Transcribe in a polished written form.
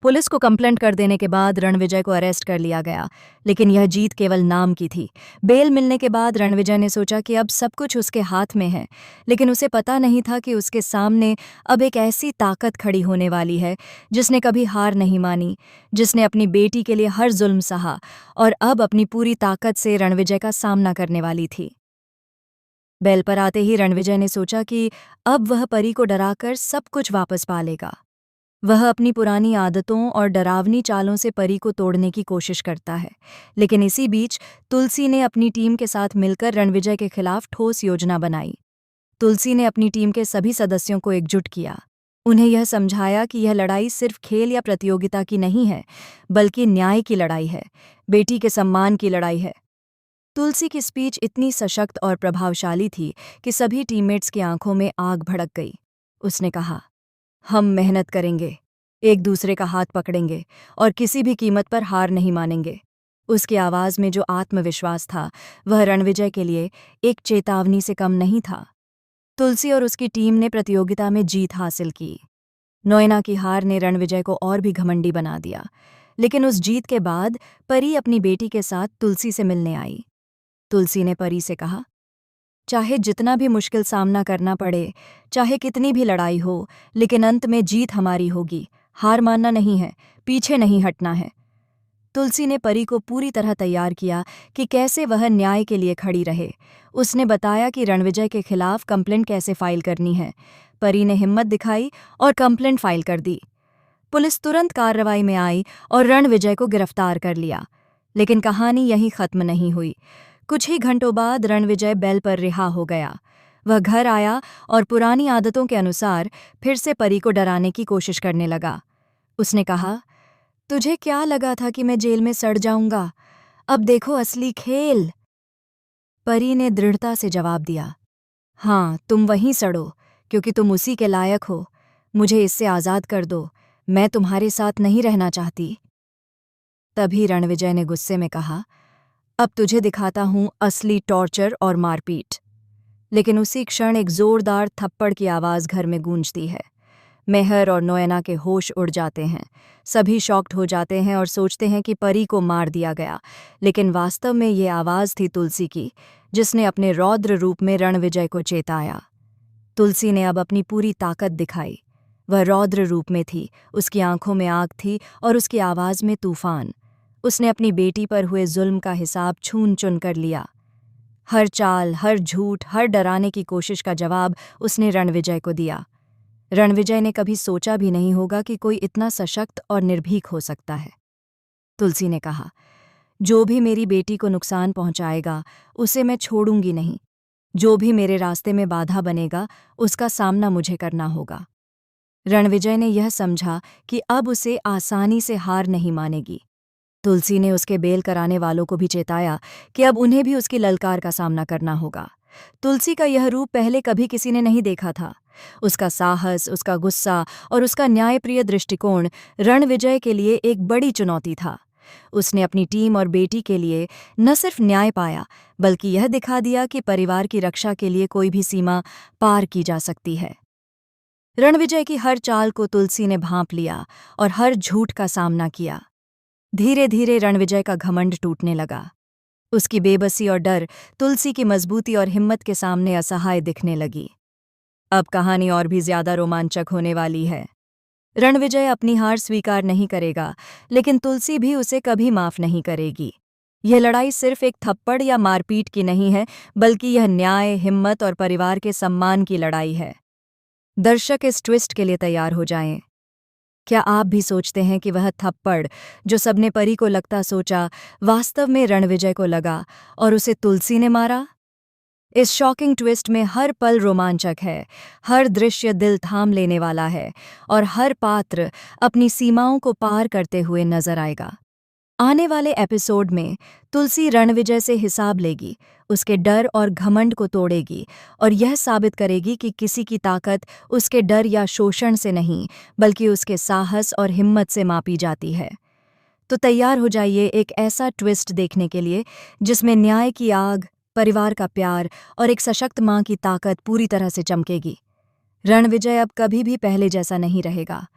Police को complaint कर देने के बाद रणविजय को अरेस्ट कर लिया गया, लेकिन यह जीत केवल नाम की थी। बेल मिलने के बाद रणविजय ने सोचा कि अब सब कुछ उसके हाथ में है, लेकिन उसे पता नहीं था कि उसके सामने अब एक ऐसी ताकत खड़ी होने वाली है जिसने कभी हार नहीं मानी, जिसने अपनी बेटी के लिए हर जुल्म सहा और अब अपनी पूरी ताकत से रणविजय का सामना करने वाली थी। बेल पर आते ही रणविजय ने सोचा कि अब वह परी को डराकर सब कुछ वापस पा लेगा। वह अपनी पुरानी आदतों और डरावनी चालों से परी को तोड़ने की कोशिश करता है, लेकिन इसी बीच तुलसी ने अपनी टीम के साथ मिलकर रणविजय के खिलाफ ठोस योजना बनाई। तुलसी ने अपनी टीम के सभी सदस्यों को एकजुट किया। उन्हें यह समझाया कि यह लड़ाई सिर्फ खेल या प्रतियोगिता की नहीं है, बल्कि न्याय की लड़ाई है, बेटी के सम्मान की लड़ाई है। तुलसी की स्पीच इतनी सशक्त और प्रभावशाली थी कि सभी टीममेट्स की आंखों में आग भड़क गई। उसने कहा, हम मेहनत करेंगे, एक दूसरे का हाथ पकड़ेंगे और किसी भी कीमत पर हार नहीं मानेंगे। उसकी आवाज़ में जो आत्मविश्वास था, वह रणविजय के लिए एक चेतावनी से कम नहीं था। तुलसी और उसकी टीम ने प्रतियोगिता में जीत हासिल की। नोएना की हार ने रणविजय को और भी घमंडी बना दिया, लेकिन उस जीत के बाद परी अपनी बेटी के साथ तुलसी से मिलने आई। तुलसी ने परी से कहा, चाहे जितना भी मुश्किल सामना करना पड़े, चाहे कितनी भी लड़ाई हो, लेकिन अंत में जीत हमारी होगी। हार मानना नहीं है, पीछे नहीं हटना है। तुलसी ने परी को पूरी तरह तैयार किया कि कैसे वह न्याय के लिए खड़ी रहे। उसने बताया कि रणविजय के खिलाफ कंप्लेंट कैसे फाइल करनी है। परी ने हिम्मत दिखाई और कंप्लेंट फाइल कर दी। पुलिस तुरंत कार्रवाई में आई और रणविजय को गिरफ्तार कर लिया। लेकिन कहानी यहीं खत्म नहीं हुई। कुछ ही घंटों बाद रणविजय बेल पर रिहा हो गया। वह घर आया और पुरानी आदतों के अनुसार फिर से परी को डराने की कोशिश करने लगा। उसने कहा, तुझे क्या लगा था कि मैं जेल में सड़ जाऊंगा? अब देखो असली खेल। परी ने दृढ़ता से जवाब दिया, हाँ, तुम वहीं सड़ो, क्योंकि तुम उसी के लायक हो। मुझे इससे आज़ाद कर दो, मैं तुम्हारे साथ नहीं रहना चाहती। तभी रणविजय ने गुस्से में कहा, अब तुझे दिखाता हूं असली टॉर्चर और मारपीट। लेकिन उसी क्षण एक जोरदार थप्पड़ की आवाज़ घर में गूंजती है। मेहर और नोएना के होश उड़ जाते हैं। सभी शॉक्ड हो जाते हैं और सोचते हैं कि परी को मार दिया गया, लेकिन वास्तव में ये आवाज़ थी तुलसी की, जिसने अपने रौद्र रूप में रणविजय को चेताया। तुलसी ने अब अपनी पूरी ताकत दिखाई। वह रौद्र रूप में थी, उसकी आंखों में आग थी और उसकी आवाज़ में तूफान। उसने अपनी बेटी पर हुए जुल्म का हिसाब छून चुन कर लिया। हर चाल, हर झूठ, हर डराने की कोशिश का जवाब उसने रणविजय को दिया। रणविजय ने कभी सोचा भी नहीं होगा कि कोई इतना सशक्त और निर्भीक हो सकता है। तुलसी ने कहा, जो भी मेरी बेटी को नुकसान पहुंचाएगा, उसे मैं छोड़ूंगी नहीं। जो भी मेरे रास्ते में बाधा बनेगा, उसका सामना मुझे करना होगा। रणविजय ने यह समझा कि अब उसे आसानी से हार नहीं मानेगी। तुलसी ने उसके बेल कराने वालों को भी चेताया कि अब उन्हें भी उसकी ललकार का सामना करना होगा। तुलसी का यह रूप पहले कभी किसी ने नहीं देखा था। उसका साहस, उसका गुस्सा और उसका न्यायप्रिय दृष्टिकोण रणविजय के लिए एक बड़ी चुनौती था। उसने अपनी टीम और बेटी के लिए न सिर्फ न्याय पाया, बल्कि यह दिखा दिया कि परिवार की रक्षा के लिए कोई भी सीमा पार की जा सकती है। रणविजय की हर चाल को तुलसी ने भांप लिया और हर झूठ का सामना किया। धीरे धीरे रणविजय का घमंड टूटने लगा। उसकी बेबसी और डर तुलसी की मजबूती और हिम्मत के सामने असहाय दिखने लगी। अब कहानी और भी ज्यादा रोमांचक होने वाली है। रणविजय अपनी हार स्वीकार नहीं करेगा, लेकिन तुलसी भी उसे कभी माफ नहीं करेगी। यह लड़ाई सिर्फ एक थप्पड़ या मारपीट की नहीं है, बल्कि यह न्याय, हिम्मत और परिवार के सम्मान की लड़ाई है। दर्शक इस ट्विस्ट के लिए तैयार हो जाएं। क्या आप भी सोचते हैं कि वह थप्पड़ जो सबने परी को लगता सोचा, वास्तव में रणविजय को लगा और उसे तुलसी ने मारा? इस शॉकिंग ट्विस्ट में हर पल रोमांचक है, हर दृश्य दिल थाम लेने वाला है और हर पात्र अपनी सीमाओं को पार करते हुए नजर आएगा। आने वाले एपिसोड में तुलसी रणविजय से हिसाब लेगी, उसके डर और घमंड को तोड़ेगी और यह साबित करेगी कि किसी की ताकत उसके डर या शोषण से नहीं, बल्कि उसके साहस और हिम्मत से मापी जाती है। तो तैयार हो जाइए एक ऐसा ट्विस्ट देखने के लिए जिसमें न्याय की आग, परिवार का प्यार और एक सशक्त मां की ताकत पूरी तरह से चमकेगी। रणविजय अब कभी भी पहले जैसा नहीं रहेगा।